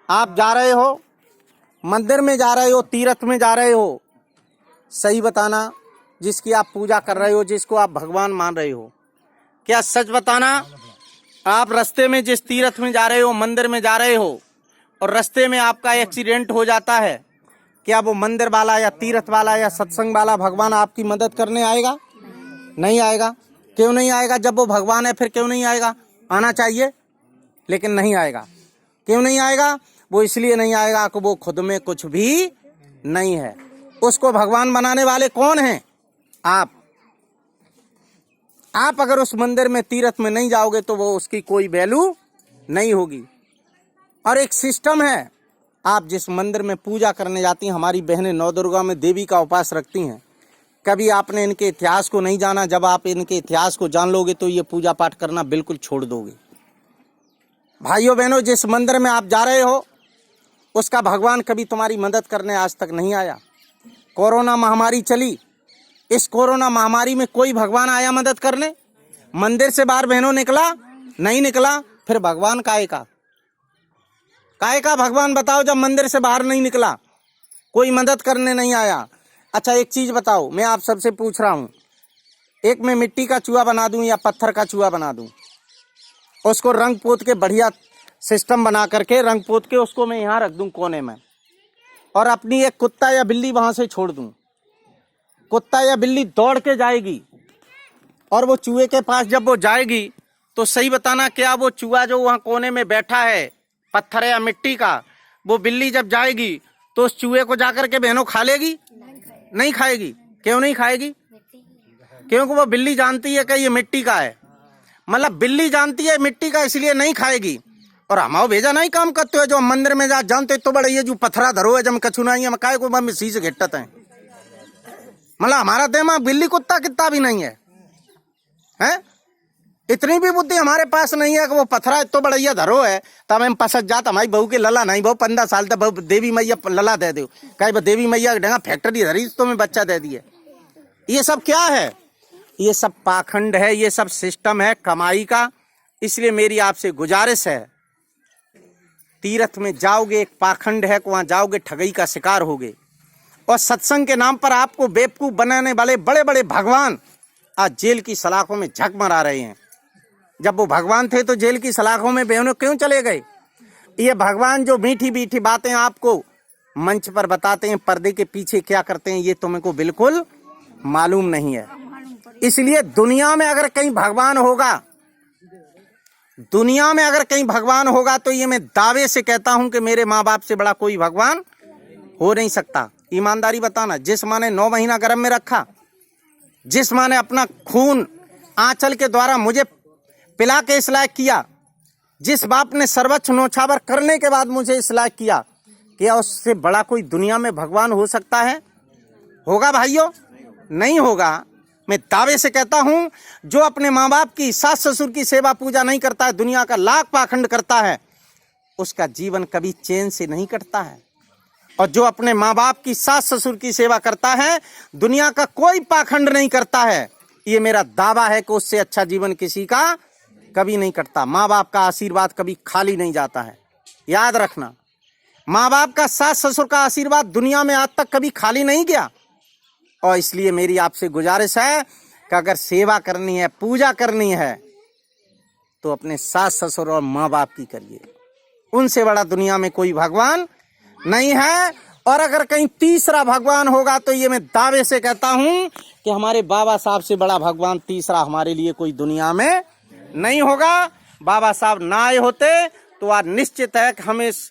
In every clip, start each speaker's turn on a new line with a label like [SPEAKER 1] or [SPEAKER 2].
[SPEAKER 1] आप जा रहे हो, मंदिर में जा रहे हो, तीर्थ में जा रहे हो, सही बताना जिसकी आप पूजा कर रहे हो, जिसको आप भगवान मान रहे हो, क्या सच बताना। आप रास्ते में जिस तीर्थ में जा रहे हो, मंदिर में जा रहे हो, और रास्ते में आपका एक्सीडेंट हो जाता है, क्या वो मंदिर वाला या तीर्थ वाला या सत्संग वाला भगवान आपकी मदद करने आएगा? नहीं आएगा। क्यों नहीं आएगा? जब वो भगवान है फिर क्यों नहीं आएगा? आना चाहिए, लेकिन नहीं आएगा। क्यों नहीं आएगा? वो इसलिए नहीं आएगा कि वो खुद में कुछ भी नहीं है। उसको भगवान बनाने वाले कौन हैं? आप अगर उस मंदिर में तीर्थ में नहीं जाओगे तो वो उसकी कोई वैल्यू नहीं होगी। और एक सिस्टम है, आप जिस मंदिर में पूजा करने जाती हैं, हमारी बहनें नौ दुर्गा में देवी का उपास रखती हैं, कभी आपने इनके इतिहास को नहीं जाना। जब आप इनके इतिहास को जान लोगे तो ये पूजा पाठ करना बिल्कुल छोड़ दोगे। भाइयों बहनों, जिस मंदिर में आप जा रहे हो उसका भगवान कभी तुम्हारी मदद करने आज तक नहीं आया। कोरोना महामारी चली, इस कोरोना महामारी में कोई भगवान आया मदद करने? मंदिर से बाहर बहनों निकला? नहीं निकला। फिर भगवान काहे का भगवान बताओ, जब मंदिर से बाहर नहीं निकला, कोई मदद करने नहीं आया। अच्छा एक चीज बताओ, मैं आप सबसे पूछ रहा हूं, एक मैं मिट्टी का चूहा बना दूं या पत्थर का चूहा बना दूं, उसको रंग पोत के बढ़िया सिस्टम बना करके रंग पोत के उसको मैं यहाँ रख दूं कोने में, और अपनी एक कुत्ता या बिल्ली वहां से छोड़ दूं, कुत्ता या बिल्ली दौड़ के जाएगी, और वो चूहे के पास जब वो जाएगी तो सही बताना, क्या वो चूहा जो वहां कोने में बैठा है पत्थर या मिट्टी का, वो बिल्ली जब जाएगी तो उस चूहे को जाकर के बहनों खा लेगी? नहीं खाएगी। क्यों नहीं खाएगी? क्योंकि वो बिल्ली जानती है कि ये मिट्टी का है, मतलब बिल्ली जानती है मिट्टी का, इसलिए नहीं खाएगी। और हमाओ भेजा नहीं काम करते हो, जो मंदिर में जा जानते तो बड़े ये जो पत्थरा धरो है, जब कछु नहीं है, काय को मैं सी से घिटत है, मतलब हमारा दिमाग बिल्ली कुत्ता कितना भी नहीं है, हैं? इतनी भी बुद्धि हमारे पास नहीं है कि वो पत्थरा तो बढ़िया धरो है तब हम पसत जात। हमारी बहू के लला नहीं, बहू 15 साल तक बहू देवी मैया लला दे दो, कहीं देवी मैया डेंगा फैक्ट्री धरी तो मैं बच्चा दे दिए। ये सब क्या है? ये सब पाखंड है, ये सब सिस्टम है कमाई का। इसलिए मेरी आपसे गुजारिश है, तीर्थ में जाओगे एक पाखंड है, वहां जाओगे ठगी का शिकार होगे। और सत्संग के नाम पर आपको बेवकूफ बनाने वाले बड़े बड़े भगवान आज जेल की सलाखों में झक मरा रहे हैं। जब वो भगवान थे तो जेल की सलाखों में बहनों क्यों चले गए? ये भगवान जो मीठी मीठी बातें आपको मंच पर बताते हैं, पर्दे के पीछे क्या करते हैं ये तुमको बिल्कुल मालूम नहीं है। इसलिए दुनिया में अगर कहीं भगवान होगा, दुनिया में अगर कहीं भगवान होगा तो ये मैं दावे से कहता हूं कि मेरे माँ बाप से बड़ा कोई भगवान हो नहीं सकता। ईमानदारी बताना, जिस माँ ने 9 महीना गर्भ में रखा, जिस माँ ने अपना खून आंचल के द्वारा मुझे पिला के इस लायक किया, जिस बाप ने सर्वोच्च नौछावर करने के बाद मुझे इस लायक किया, क्या उससे बड़ा कोई दुनिया में भगवान हो सकता है? होगा भाइयों? नहीं होगा। मैं दावे से कहता हूं, जो अपने माँ बाप की, सास ससुर की सेवा पूजा नहीं करता है, दुनिया का लाख पाखंड करता है, उसका जीवन कभी चैन से नहीं कटता है। और जो अपने माँ बाप की, सास ससुर की सेवा करता है, दुनिया का कोई पाखंड नहीं करता है, ये मेरा दावा है कि उससे अच्छा जीवन किसी का कभी नहीं कटता। माँ बाप का आशीर्वाद कभी खाली नहीं जाता है, याद रखना। माँ बाप का, सास ससुर का आशीर्वाद दुनिया में आज तक कभी खाली नहीं गया। और इसलिए मेरी आपसे गुजारिश है कि अगर सेवा करनी है, पूजा करनी है, तो अपने सास ससुर और माँ बाप की करिए। उनसे बड़ा दुनिया में कोई भगवान नहीं है। और अगर कहीं तीसरा भगवान होगा तो ये मैं दावे से कहता हूं कि हमारे बाबा साहब से बड़ा भगवान तीसरा हमारे लिए कोई दुनिया में नहीं होगा। बाबा साहब ना आए होते तो आज निश्चित है कि हम इस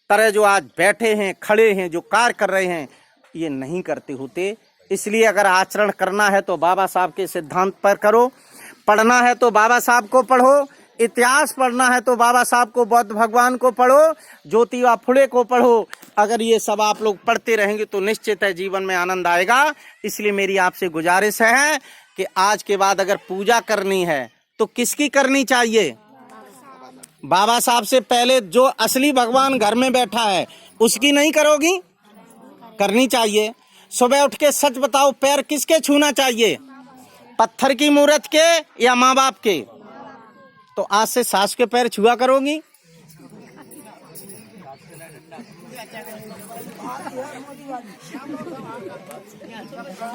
[SPEAKER 1] तरह जो आज बैठे हैं, खड़े हैं, जो कार्य कर रहे हैं, ये नहीं करते होते। इसलिए अगर आचरण करना है तो बाबा साहब के सिद्धांत पर करो, पढ़ना है तो बाबा साहब को पढ़ो, इतिहास पढ़ना है तो बाबा साहब को, बौद्ध भगवान को पढ़ो, ज्योतिबा फुले को पढ़ो। अगर ये सब आप लोग पढ़ते रहेंगे तो निश्चित है जीवन में आनंद आएगा। इसलिए मेरी आपसे गुजारिश है कि आज के बाद अगर पूजा करनी है तो किसकी करनी चाहिए? बाबा साहब से पहले जो असली भगवान घर में बैठा है उसकी नहीं करोगी? करनी चाहिए। सुबह उठ के सच बताओ, पैर किसके छूना चाहिए? पत्थर की मूर्त के या माँ बाप के? तो आज से सास के पैर छुआ करोगी?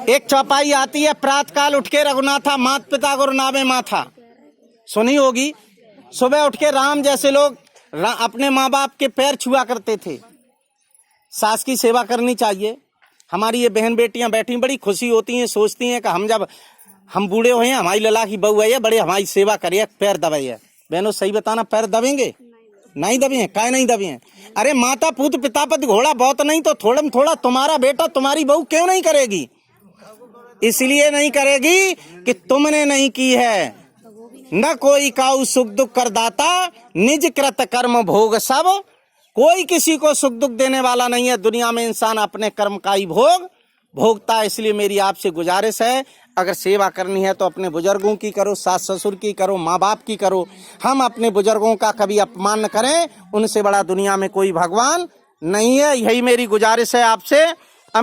[SPEAKER 1] एक चौपाई आती है, प्रातःकाल उठ के रघुनाथा मात पिता गुरु नावे माथा, सुनी होगी। सुबह उठ के राम जैसे लोग अपने माँ बाप के पैर छुआ करते थे। सास की सेवा करनी चाहिए। हमारी ये बहन बेटियां बैठी बड़ी खुशी होती हैं, सोचती हैं कि हम जब हम बूढ़े हुए हैं, हमारी लला की बहू है, बड़े हमारी सेवा करिए, पैर दबाइए। बहनों सही बताना, पैर दबेंगे? नहीं दबे हैं। काहे नहीं दबे हैं? अरे माता पूत पिता पति घोड़ा बहुत नहीं तो थोड़ा में थोड़ा तुम्हारा बेटा तुम्हारी बहू क्यों नहीं करेगी? इसलिए नहीं करेगी कि तुमने नहीं की है। न कोई काऊ सुख दुख कर दाता, निज कृत कर्म भोग सब। कोई किसी को सुख दुख देने वाला नहीं है। दुनिया में इंसान अपने कर्म का ही भोग भोगता है। इसलिए मेरी आपसे गुजारिश है, अगर सेवा करनी है तो अपने बुजुर्गों की करो, सास ससुर की करो, माँ बाप की करो। हम अपने बुजुर्गों का कभी अपमान न करें, उनसे बड़ा दुनिया में कोई भगवान नहीं है। यही मेरी गुजारिश है आपसे।